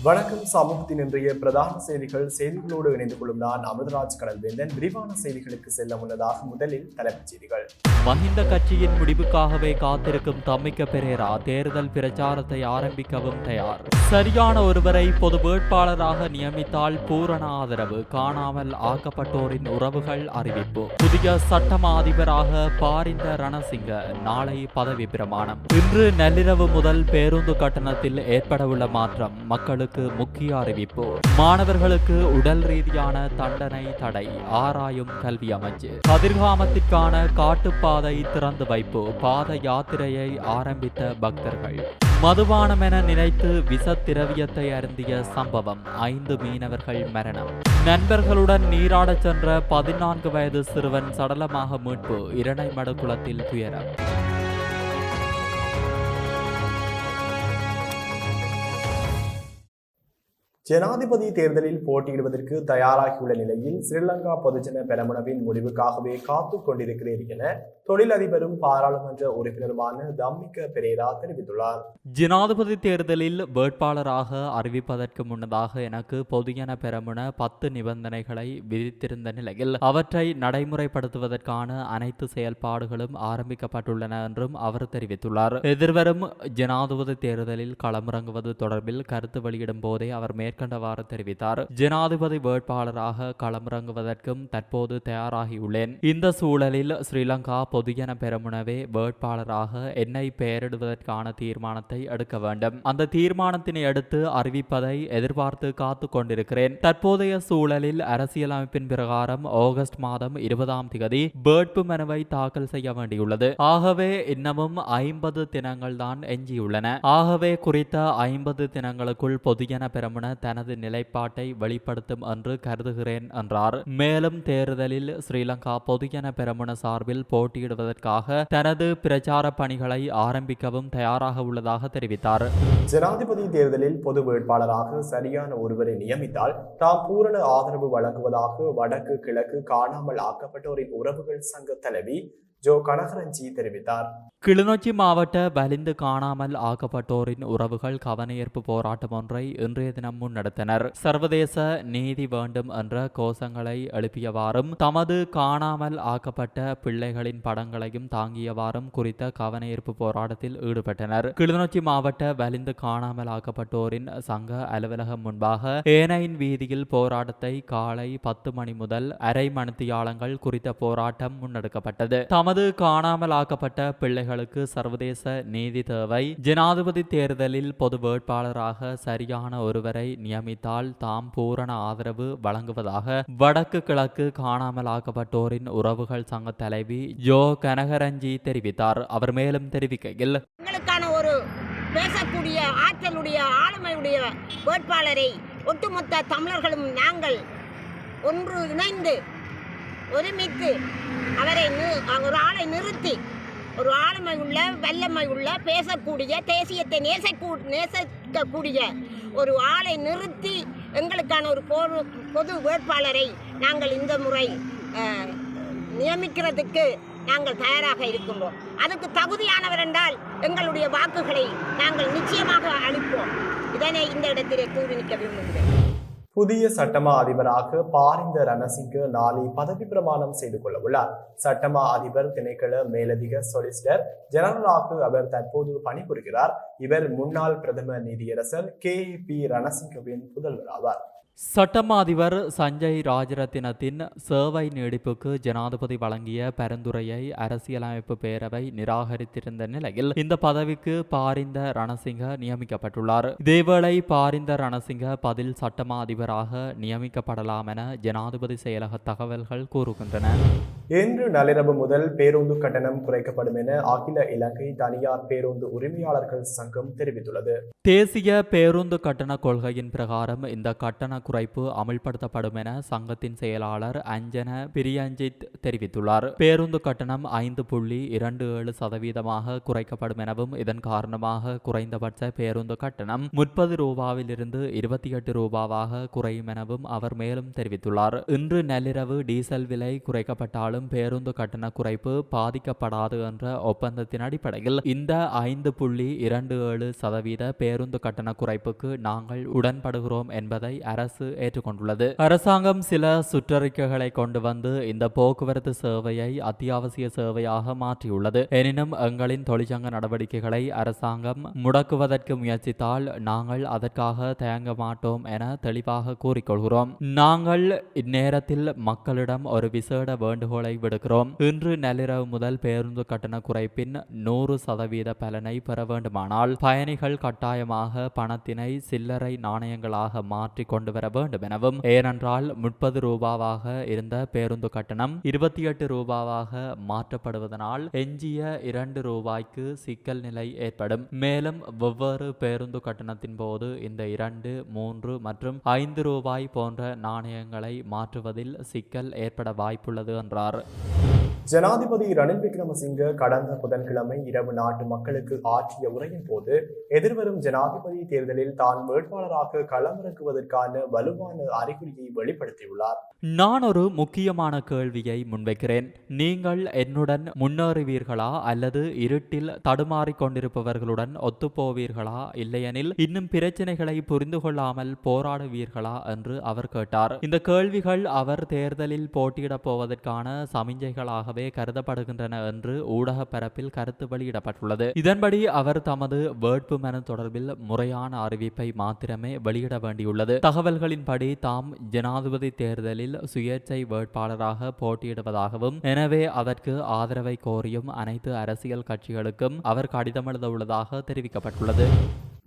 வணக்கம். சமூகத்தின் இன்றைய பிரதான செய்திகளோடு இணைந்து கொள்ளும் நான் அமிர்தராஜ் கடல்வேந்தன். விரிவான செய்திகளுக்கு செல்ல முன்னதாக முதலில் தலைப்புச் செய்திகள். மஹிந்த கட்சியின் முடிவுக்காகவே காத்திருக்கும் தம்மிக்க பெரேரா தேர்தல் பிரச்சாரத்தை ஆரம்பிக்கவும் தயார். சரியான ஒருவரை பொது வேட்பாளராக நியமித்தால் பூரண ஆதரவு. காணாமல் ஆக்கப்பட்டோரின் உறவுகள் அறிவிப்பு. புதிய சட்டமா அதிபராக பாரிந்த ரணசிங்க நாளை பதவி பிரமாணம். இன்று நள்ளிரவு முதல் பேருந்து கட்டணத்தில் ஏற்படவுள்ள மாற்றம் மக்களுக்கு முக்கிய அறிவிப்பு. மாணவர்களுக்கு உடல் ரீதியான தண்டனை தடை ஆராயும் கல்வி அமைச்சு. கதிர்காமத்திற்கான காட்டுப்பாதை திறந்து வைப்பு. பாத யாத்திரையை ஆரம்பித்த பக்தர்கள். மதுபானம் என நினைத்து விஷத்திரவியத்தை அருந்திய சம்பவம். 5 மீனவர்கள் மரணம். நண்பர்களுடன் நீராடச் சென்ற 14 வயது சிறுவன் சடலமாக மீட்பு. இரணைமடு குளத்தில் துயரம். ஜனாதிபதி தேர்தலில் போட்டியிடுவதற்கு தயாராகியுள்ள நிலையில் ஸ்ரீலங்கா பொதுஜன பெரமுனவின் முடிவுக்காகவே காத்துக் கொண்டிருக்கிறேன் என தொழிலதிபரும் பாராளுமன்ற உறுப்பினருமான தம்மிக்க பெரேரா தெரிவித்துள்ளார். ஜனாதிபதி தேர்தலில் வேட்பாளராக அறிவிப்பதற்கு முன்னதாக எனக்கு பொதுஜன பெரமுன 10 நிபந்தனைகளை விதித்திருந்த நிலையில் அவற்றை நடைமுறைப்படுத்துவதற்கான அனைத்து செயல்பாடுகளும் ஆரம்பிக்கப்பட்டுள்ளன என்றும் அவர் தெரிவித்துள்ளார். எதிர்வரும் ஜனாதிபதி தேர்தலில் களமிறங்குவது தொடர்பில் கருத்து வெளியிடும் போதே அவர் மேற்கண்டவாறு தெரிவித்தார். ஜனாதிபதி வேட்பாளராக களமிறங்குவதற்கும் தற்போது தயாராகியுள்ளேன். இந்த சூழலில் ஸ்ரீலங்கா பொதுஜன பெரமுனவே வேட்பாளராக என்னை பெயரிடுவதற்கான தீர்மானத்தை எடுக்க வேண்டும். அந்த தீர்மானத்தினை அடுத்து அறிவிப்பதை எதிர்பார்த்து காத்துக் கொண்டிருக்கிறேன். தற்போதைய சூழலில் அரசியலமைப்பின் பிரகாரம் ஆகஸ்ட் மாதம் 20ஆம் தேதி வேட்பு மனுவை தாக்கல் செய்ய வேண்டியுள்ளது. ஆகவே இன்னமும் 50 தினங்கள் தான் எஞ்சியுள்ளன. ஆகவே குறித்த 50 தினங்களுக்குள் பொதுஜன பெரமுன தனது நிலைப்பாட்டை வெளிப்படுத்தும் என்று கருதுகிறேன் என்றார். மேலும் தேர்தலில் ஸ்ரீலங்கா பொதுஜன பெரமுன சார்பில் போட்டியிடுவதற்காக தனது பிரச்சார பணிகளை ஆரம்பிக்கவும் தயாராக உள்ளதாக தெரிவித்தார். ஜனாதிபதி தேர்தலில் பொது வேட்பாளராக சரியான ஒருவரை நியமித்தால் தாம் பூரண ஆதரவு வழங்குவதாக வடக்கு கிழக்கு காணாமல் ஆக்கப்பட்டோரின் உறவுகள் சங்க தலைவி ஜோ கனகரஞ்சி தெரிவித்தார். கிளிநொச்சி மாவட்ட வலிந்து காணாமல் ஆக்கப்பட்டோரின் உறவுகள் கவனஈர்ப்பு போராட்டம் ஒன்றை இன்றைய தினம் முன்னெடுத்தனர். சர்வதேச நீதி வேண்டும் என்ற கோஷங்களை எழுப்பியவாறும் தமது காணாமல் ஆக்கப்பட்ட பிள்ளைகளின் படங்களையும் தாங்கியவாறும் குறித்த கவனஈர்ப்பு போராட்டத்தில் ஈடுபட்டனர். கிளிநொச்சி மாவட்ட வலிந்து காணாமல் ஆக்கப்பட்டோரின் சங்க அலுவலகம் முன்பாக ஏனையின் வீதியில் போராட்டத்தை காலை 10 மணி முதல் அரை மணித்தியாலங்கள் குறித்த போராட்டம் முன்னெடுக்கப்பட்டது. தமது காணாமல் ஆக்கப்பட்ட பிள்ளைகளுக்கு சர்வதேச நீதி தேவை. ஜனாதிபதி தேர்தலில் பொது வேட்பாளராக சரியான ஒருவரை நியமித்தால் தாம் பூரண ஆதரவு வழங்குவதாக வடக்கு கிழக்கு காணாமல் ஆக்கப்பட்டோரின் உறவுகள் சங்க தலைவி ஜோ கனகரஞ்சி தெரிவித்தார். அவர் மேலும் தெரிவிக்கையில், ஒரு பேசக்கூடிய ஆற்றலுடைய ஆளுமையுடைய வேட்பாளரை ஒட்டுமொத்த தமிழர்களும் நாங்கள் ஒன்று இணைந்து ஒருமித்து அவரை ஒரு ஆளை நிறுத்தி ஒரு ஆளுமை உள்ள வல்லமை உள்ள பேசக்கூடிய தேசியத்தை நேசிக்கக்கூடிய ஒரு ஆளை நிறுத்தி எங்களுக்கான ஒரு பொது வேட்பாளரை நாங்கள் இந்த முறை நியமிக்கிறதுக்கு நாங்கள் தயாராக இருக்கின்றோம். அதுக்கு தகுதியானவர் என்றால் எங்களுடைய வாக்குகளை நாங்கள் நிச்சயமாக அளிப்போம். இதனை இந்த இடத்திலே கூறி நிற்க விரும்புகிறேன். புதிய சட்டமா அதிபராக பாரிந்த ரணசிங்க நாளை பதவி பிரமாணம் செய்து கொள்ள உள்ளார். சட்டமா அதிபர் திணைக்கள மேலதிக சொலிசிட்டர் ஜெனரலாக அவர் தற்போது பணிபுரிகிறார். இவர் முன்னாள் பிரதம நீதியரசர் KP ரணசிங்கவின் புதல்வர் ஆவார். சட்டமா அதிபர் சஞ்சய் ராஜரத்தினத்தின் சேவை நீடிப்புக்கு ஜனாதிபதி வழங்கிய பரிந்துரையை அரசியலமைப்பு பேரவை நிராகரித்திருந்த நிலையில் இந்த பதவிக்கு பாரிந்த ரணசிங்க நியமிக்கப்பட்டுள்ளார். இதேவேளை பாரிந்த ரணசிங்க பதில் சட்டமா அதிபராக நியமிக்கப்படலாம் என ஜனாதிபதி செயலக தகவல்கள் கூறுகின்றன. இன்று நள்ளிரவு முதல் பேருந்து கட்டணம் குறைக்கப்படும் என அகில இலங்கை தனியார் பேருந்து உரிமையாளர்கள் சங்கம் தெரிவித்துள்ளது. தேசிய பேருந்து கட்டண கொள்கையின் பிரகாரம் இந்த கட்டண குறைப்பு அமல்படுத்தப்படும் என சங்கத்தின் செயலாளர் அஞ்சன பிரியஞ்சித் தெரிவித்துள்ளார். பேருந்து கட்டணம் 5.27% குறைக்கப்படும் எனவும் இதன் காரணமாக குறைந்தபட்ச பேருந்து கட்டணம் 30 ரூபாவிலிருந்து 28 ரூபாவாக குறையும் எனவும் அவர் மேலும் தெரிவித்துள்ளார். இன்று நள்ளிரவு டீசல் விலை குறைக்கப்பட்டாலும் பேருந்து கட்டண குறைப்பு பாதிக்கப்படாது என்ற ஒப்பந்தத்தின் அடிப்படையில் இந்த 5.27% பேருந்து கட்டண குறைப்புக்கு நாங்கள் உடன்படுகிறோம் என்பதை அரசு ஏற்றுக்கொண்டுள்ளது. அரசாங்கம் சில சுற்றறிக்கைகளை கொண்டு வந்து இந்த போக்குவரத்து சேவையை அத்தியாவசிய சேவையாக மாற்றியுள்ளது. எனினும் எங்களின் தொழிற்சங்க நடவடிக்கைகளை அரசாங்கம் முடக்குவதற்கு முயற்சித்தால் நாங்கள் அதற்காக தயங்க மாட்டோம் என தெளிவாக கூறிக்கொள்கிறோம். நாங்கள் இந்நேரத்தில் மக்களிடம் ஒரு விசேட வேண்டுகோளை விடுக்கிறோம். இன்று நள்ளிரவு முதல் பேருந்து கட்டண குறைப்பின் 100% பலனை பெற வேண்டுமானால் பயணிகள் கட்டாயமாக பணத்தினை சில்லறை நாணயங்களாக மாற்றி கொண்டு வர வேண்டும் எனவும், ஏனென்றால் 30 ரூபாவாக இருந்த பேருந்து கட்டணம் 28 ரூபாவாக மாற்றப்படுவதனால் எஞ்சிய 2 ரூபாய்க்கு சிக்கல் நிலை ஏற்படும். மேலும் வெவ்வேறு பேருந்து கட்டணத்தின் போது இந்த 2, 3 மற்றும் 5 ரூபாய் போன்ற நாணயங்களை மாற்றுவதில் சிக்கல் ஏற்பட வாய்ப்புள்ளது என்றார். ஜனாதிபதி ரணில் விக்ரமசிங்க கடந்த புதன்கிழமை இரவு நாட்டு மக்களுக்கு ஆற்றிய உரையின் போது எதிர்வரும் ஜனாதிபதி தேர்தலில் தான் வேட்பாளராக களமிறக்குவதற்கான வலுவான அறிகுறியை வெளிப்படுத்தியுள்ளார். நான் ஒரு முக்கியமான கேள்வியை முன்வைக்கிறேன். நீங்கள் என்னுடன் முன்னேறுவீர்களா அல்லது இருட்டில் தடுமாறிக் கொண்டிருப்பவர்களுடன் ஒத்துப்போவீர்களா, இல்லையெனில் இன்னும் பிரச்சனைகளை புரிந்து கொள்ளாமல் போராடுவீர்களா என்று அவர் கேட்டார். இந்த கேள்விகள் அவர் தேர்தலில் போட்டியிடப் போவதற்கான சமிஞ்சைகளாக கருதப்படுகின்றன என்று ஊடக பரப்பில் கருத்து வெளியிடப்பட்டுள்ளது. இதன்படி அவர் தமது வேட்புமனு தொடர்பில் முறையான அறிவிப்பை மாத்திரமே வெளியிட வேண்டியுள்ளது. தகவல்களின்படி தாம் ஜனாதிபதி தேர்தலில் சுயேட்சை வேட்பாளராக போட்டியிடுவதாகவும், எனவே அதற்கு ஆதரவை கோரியும் அனைத்து அரசியல் கட்சிகளுக்கும் அவர் கடிதம் எழுத உள்ளதாக தெரிவிக்கப்பட்டுள்ளது.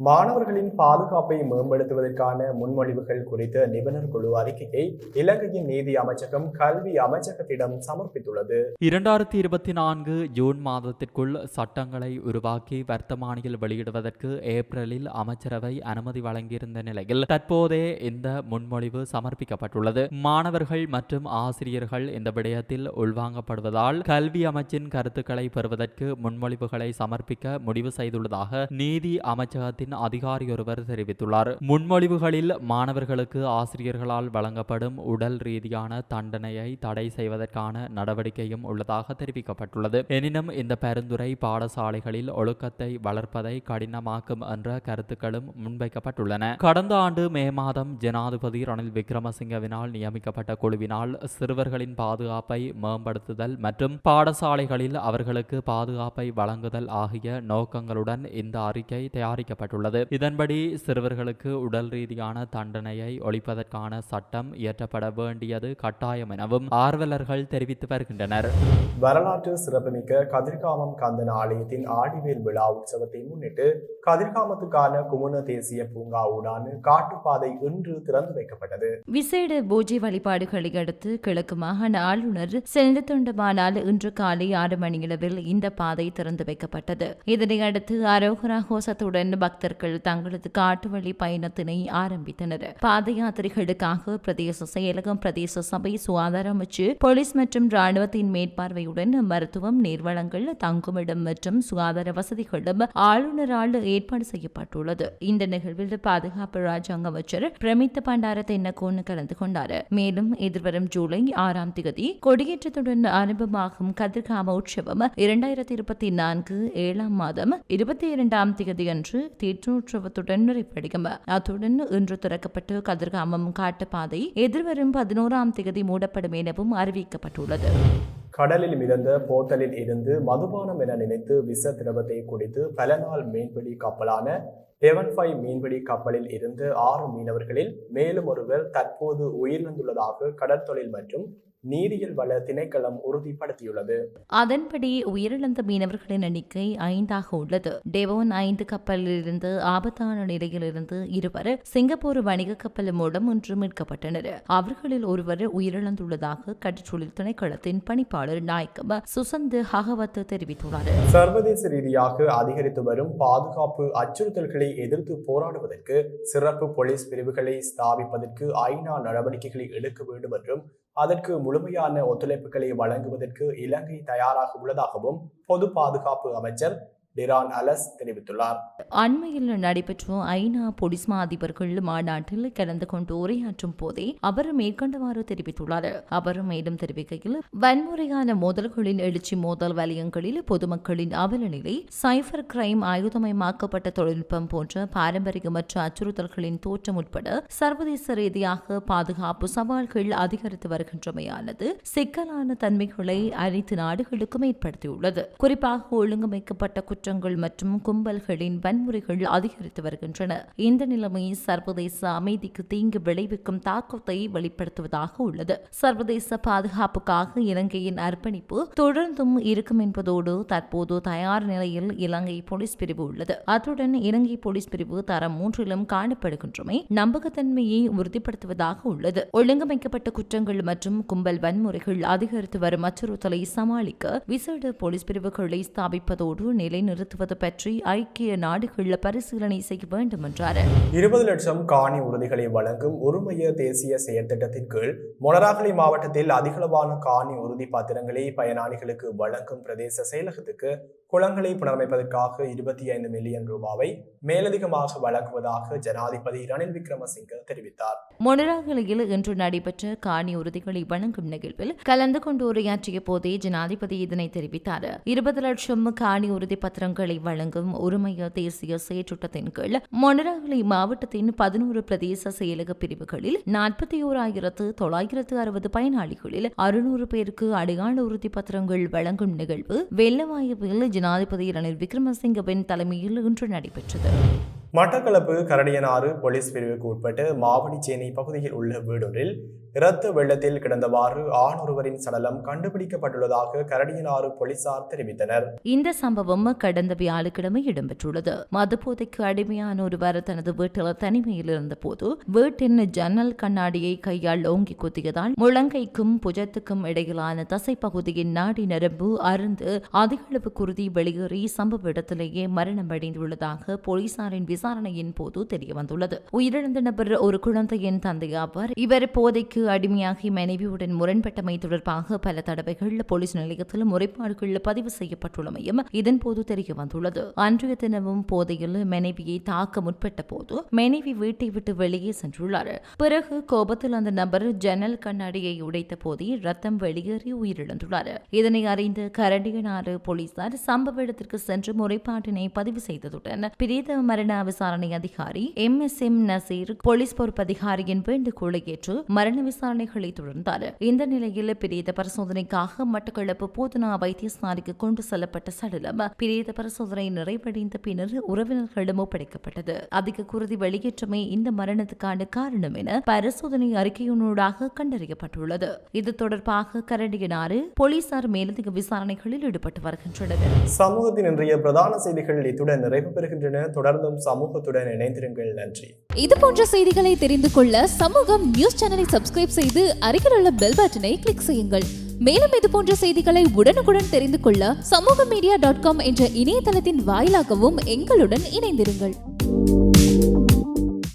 மாணவர்களின் பாதுகாப்பை மேம்படுத்துவதற்கான முன்மொழிவுகள் குறித்த நிபுணர் குழு அறிக்கையை இலங்கையின் நீதி அமைச்சகம் கல்வி அமைச்சகத்திடம் சமர்ப்பித்துள்ளது. 2024 ஜூன் மாதத்திற்குள் சட்டங்களை உருவாக்கி வர்த்தமானியில் வெளியிடுவதற்கு ஏப்ரலில் அமைச்சரவை அனுமதி வழங்கியிருந்த நிலையில் தற்போதே இந்த முன்மொழிவு சமர்ப்பிக்கப்பட்டுள்ளது. மாணவர்கள் மற்றும் ஆசிரியர்கள் இந்த விடயத்தில் உள்வாங்கப்படுவதால் கல்வி அமைச்சின் கருத்துக்களை பெறுவதற்கு முன்மொழிவுகளை சமர்ப்பிக்க முடிவு செய்துள்ளதாக நீதி அமைச்சகத்தின் அதிகாரி ஒருவர் தெரிவித்துள்ளார். முன்மொழிவுகளில் மாணவர்களுக்கு ஆசிரியர்களால் வழங்கப்படும் உடல் ரீதியான தண்டனையை தடை செய்வதற்கான நடவடிக்கையும் உள்ளதாக தெரிவிக்கப்பட்டுள்ளது. எனினும் இந்த பரிந்துரை பாடசாலைகளில் ஒழுக்கத்தை வளர்ப்பதை கடினமாக்கும் என்ற கருத்துக்களும் முன்வைக்கப்பட்டுள்ளன. கடந்த ஆண்டு மே மாதம் ஜனாதிபதி ரணில் விக்ரமசிங்கவினால் நியமிக்கப்பட்ட குழுவினால் சிறுவர்களின் பாதுகாப்பை மேம்படுத்துதல் மற்றும் பாடசாலைகளில் அவர்களுக்கு பாதுகாப்பை வழங்குதல் ஆகிய நோக்கங்களுடன் இந்த அறிக்கை தயாரிக்கப்பட்டுள்ளது. இதன்படி சிறுவர்களுக்கு உடல் ரீதியான தண்டனையை ஒழிப்பதற்கான சட்டம் இயற்றப்பட வேண்டியது கட்டாயம் எனவும் ஆர்வலர்கள் தெரிவித்து வருகின்றனர். வரலாற்று சிறப்புமிக்க கதிர்காமம் கந்தன் ஆலயத்தின் ஆடிவேல் விழா உற்சவத்தை முன்னிட்டு கதிர்காமத்துக்கான குமுண தேசிய பூங்கா ஊடான காட்டுப்பாதை இன்று திறந்து வைக்கப்பட்டது. விசேட பூஜை வழிபாடுகளை அடுத்து கிழக்கு மாகாண ஆளுநர் செல்வத்தொண்டமானால் இன்று காலை 6 மணியளவில் இந்த பாதை திறந்து வைக்கப்பட்டது. இதனையடுத்து அரோகரா கோஷத்துடன் பக்தர்கள் தங்களது காட்டு வழி பயணத்தினை ஆரம்பித்தனர். பாத யாத்திரைகளுக்காக பிரதேச செயலகம், பிரதேச சபை, சுகாதார அமைச்சு, போலீஸ் மற்றும் ராணுவத்தின் மேற்பார்வையுடன் மருத்துவம், நீர்வளங்கள், தங்குமிடம் மற்றும் சுகாதார வசதிகளும் ஆளுநரால் ஏற்பாடு செய்யப்பட்டுள்ளது. இந்த நிகழ்வில் பாதுகாப்பு ராஜாங்க அமைச்சர் பிரமித்த பண்டார தென்னகோன் கலந்து கொண்டார். மேலும் எதிர்வரும் ஜூலை 6ஆம் தேதி கொடியேற்றத்துடன் ஆரம்பமாகும் கதிர்காம உற்சவம் 2024 7ஆம் மாதம் 22ஆம் தேதி அன்று தீர்த்தோற்சவத்துடன் நிறைவடையும். அத்துடன் இன்று திறக்கப்பட்டு கதிர்காமம் காட்டுப்பாதை எதிர்வரும் 11ஆம் தேதி மூடப்படும் எனவும் அறிவிக்கப்பட்டுள்ளது. கடலில் மிதந்த போத்தலில் இருந்து மதுபானம் என நினைத்து விச திரவத்தை குடித்து பல நாள் மீன்பிடி கப்பலான டெவன் 5 மீன்பிடி கப்பலில் இருந்து 6 மீனவர்களில் மேலும் ஒருவர் தற்போது உயிரிழந்துள்ளதாக கடற்தொழில் மற்றும் நீரியல் வள திணைக்களம் உறுதிப்படுத்தியுள்ளது. அதன்படி உயிரிழந்த மீனவர்களின் எண்ணிக்கை 5ஆக உள்ளது. டெவோன் 5 கப்பலிலிருந்து ஆபத்தான நிலையில் இருந்து 2 சிங்கப்பூர் வணிக கப்பல் மூலம் இன்று மீட்கப்பட்டனர். அவர்களில் ஒருவர் உயிரிழந்துள்ளதாக கடற்றொழில் திணைக்களத்தின் பணிப்பாளர் நாயக்கம் சுசந்த் ஹகவத் தெரிவித்துள்ளார். சர்வதேச ரீதியாக அதிகரித்து வரும் பாதுகாப்பு அச்சுறுத்தல்களை அநீதிகளை எதிர்த்து போராடுவதற்கு சிறப்பு போலீஸ் பிரிவுகளை ஸ்தாபிப்பதற்கு ஐநா நடவடிக்கைகளை எடுக்க வேண்டும் என்றும் அதற்கு முழுமையான ஒத்துழைப்புகளை வழங்குவதற்கு இலங்கை தயாராக உள்ளதாகவும் பொது பாதுகாப்பு அமைச்சர் டிரான் அலஸ் தெரிவித்துள்ளார். அண்மையில் நடைபெற்ற ஐநா போலீஸ் மா அதிபர்கள் மாநாட்டில் கலந்து கொண்டு உரையாற்றும் போதே அவர் மேற்கண்டவாறு தெரிவித்துள்ளார். அவர் மேலும் தெரிவிக்கையில், வன்முறையான மோதல்களின் எழுச்சி மோதல் வலயங்களில் பொதுமக்களின் அவல நிலை, சைபர் கிரைம், ஆயுதமயமாக்கப்பட்ட தொழில்நுட்பம் போன்ற பாரம்பரியமற்ற அச்சுறுத்தல்களின் தோற்றம் உட்பட சர்வதேச ரீதியாக பாதுகாப்பு சவால்கள் அதிகரித்து வருகின்றமையானது சிக்கலான தன்மைகளை அனைத்து நாடுகளுக்கும் ஏற்படுத்தியுள்ளது. குறிப்பாக ஒழுங்கமைக்கப்பட்ட குற்றங்கள் மற்றும் கும்பல்களின் வன்முறைகள் அதிகரித்து வருகின்றன. இந்த நிலைமை சர்வதேச அமைதிக்கு தீங்கு விளைவிக்கும் தாக்கத்தை வெளிப்படுத்துவதாக உள்ளது. சர்வதேச பாதுகாப்புக்காக இலங்கையின் அர்ப்பணிப்பு தொடர்ந்தும் இருக்கும் என்பதோடு தற்போது தயார் நிலையில் இலங்கை போலீஸ் பிரிவு உள்ளது. அத்துடன் இலங்கை போலீஸ் பிரிவு தரம் 3 காணப்படுகின்றமை நம்பகத்தன்மையை உறுதிப்படுத்துவதாக உள்ளது. ஒழுங்கமைக்கப்பட்ட குற்றங்கள் மற்றும் கும்பல் வன்முறைகள் அதிகரித்து வரும் அச்சுறுத்தலை சமாளிக்க விசேட போலீஸ் பிரிவுகளை ஸ்தாபிப்பதோடு நிலை நிறுத்துவது பற்றி ஐக்கிய நாடுகள் பரிசீலனை செய்ய வேண்டும் என்றார். 20 லட்சம் காணி உறுதிகளை வழங்கும் ஒருமைய தேசிய செயற்திட்டத்தின் கீழ் மொனராகலை மாவட்டத்தில் அதிகளவான காணி உறுதி பத்திரங்களை பயனாளிகளுக்கு வழங்கும் பிரதேச செயலகத்துக்கு குளங்களை புனரமைப்பதற்காக 25 மில்லியன் ரூபாவை மேலதிகமாக வழங்குவதாக ஜனாதிபதி ரணில் விக்ரமசிங்க தெரிவித்தார். மொனராகலையில் இன்று நடைபெற்ற காணி உறுதிகளை வழங்கும் நிகழ்வில் கலந்து கொண்டு உரையாற்றிய போதே ஜனாதிபதி இதனை தெரிவித்தார். 20 லட்சம் காணி உறுதி பத்திரங்களை வழங்கும் ஒருமைய தேசிய செயற்றிட்டத்தின் கீழ் மொனராகலை மாவட்டத்தின் 11 பிரதேச செயலக பிரிவுகளில் 41,960 பயனாளிகளில் 600 பேருக்கு அடையாள உறுதி பத்திரங்கள் வழங்கும் நிகழ்வு வெள்ளவாயுவில் ஜனாதிபதி ரணில் விக்ரமசிங்கவின் தலைமையில் இன்று நடைபெற்றது. மட்டக்களப்பு கரடியனாறு போலீஸ் பிரிவுக்கு உட்பட்டு மாவடிச்சேனை பகுதியில் உள்ள வீடொன்றில் இரத்த வெள்ளத்தில் கிடந்தவாறு ஆணொருவரின் சடலம் கண்டுபிடிக்கப்பட்டுள்ளதாக கரடியனாறு போலீசார் தெரிவித்தனர். இந்த சம்பவம் கடந்த வியாழக்கிழமை இடம்பெற்றுள்ளது. மதுபோதைக்கு அடிமையான ஒருவர் தனது வீட்டில் தனிமையில் இருந்த போது வீட்டின் ஜன்னல் கண்ணாடியை கையால் ஓங்கி குத்தியதால் முழங்கைக்கும் புஜத்துக்கும் இடையிலான தசை பகுதியின் நாடி நரம்பு அருந்து அதிகளவு குருதி வெளியேறி சம்பவ இடத்திலேயே மரணமடைந்துள்ளதாக போலீசாரின் விசாரணையின் போது தெரியவந்துள்ளது. உயிரிழந்த நபர் ஒரு குழந்தையின் தந்தை ஆவார். இவர் போதைக்கு அடிமையாகி மனைவியுடன் முரண்பட்டமை தொடர்பாக பல தடவைகள் போலீஸ் நிலையத்தில் முறைப்பாடுகள் பதிவு செய்யப்பட்டுள்ளமையும் இதன்போது தெரிய வந்துள்ளது. அன்றைய தினமும் போதையில் மனைவியை தாக்க முற்பட்ட போது மனைவி வீட்டை விட்டு வெளியே சென்றுள்ளார். பிறகு கோபத்தில் அந்த நபர் ஜன்னல் கண்ணாடியை உடைத்த போதே ரத்தம் வெளியேறி உயிரிழந்துள்ளார். இதனை அறிந்த கரடியனாறு போலீசார் சம்பவ இடத்திற்கு சென்று முறைப்பாட்டினை பதிவு செய்ததுடன் பிரேத மரண விசாரணை அதிகாரி MSM நசீர் போலீஸ் பொறுப்பு அதிகாரியின் வேண்டுகோளை ஏற்று மரண விசாரணைகளை தொடர்ந்தார். இந்த நிலையில் பிரேத பரிசோதனைக்காக மட்டக்களப்பு போதனா வைத்தியசாலைக்கு கொண்டு செல்லப்பட்ட சடலம் பிரேத பரிசோதனை நிறைவடைந்த பின்னர் உறவினர்களிடம் ஒப்படைக்கப்பட்டது. அதிக குருதி வெளியேற்றமே இந்த மரணத்துக்கான காரணம் என பரிசோதனை அறிக்கையினூடாக கண்டறியப்பட்டுள்ளது. இது தொடர்பாக கரடியனாறு போலீசார் மேலதிக விசாரணைகளில் ஈடுபட்டு வருகின்றனர். சமூகத்தின் இன்றைய பிரதான செய்திகள் இத்துடன் நிறைவு பெறுகின்றன. தொடர்ந்தும் சமூகத்துடன் இணைந்திருங்கள். நன்றி. இது போன்ற செய்திகளை தெரிந்து கொள்ள சமூகம் நியூஸ் சேனலை சப்ஸ்கிரைப் செய்து அருகில் உள்ள பெல் பட்டனை கிளிக் செய்யுங்கள். மேலும் இது போன்ற செய்திகளை உடனுக்குடன் தெரிந்து கொள்ள சமூகமீடியா.com என்ற இணையதளத்தின் வாயிலாகவும் எங்களுடன் இணைந்திருங்கள்.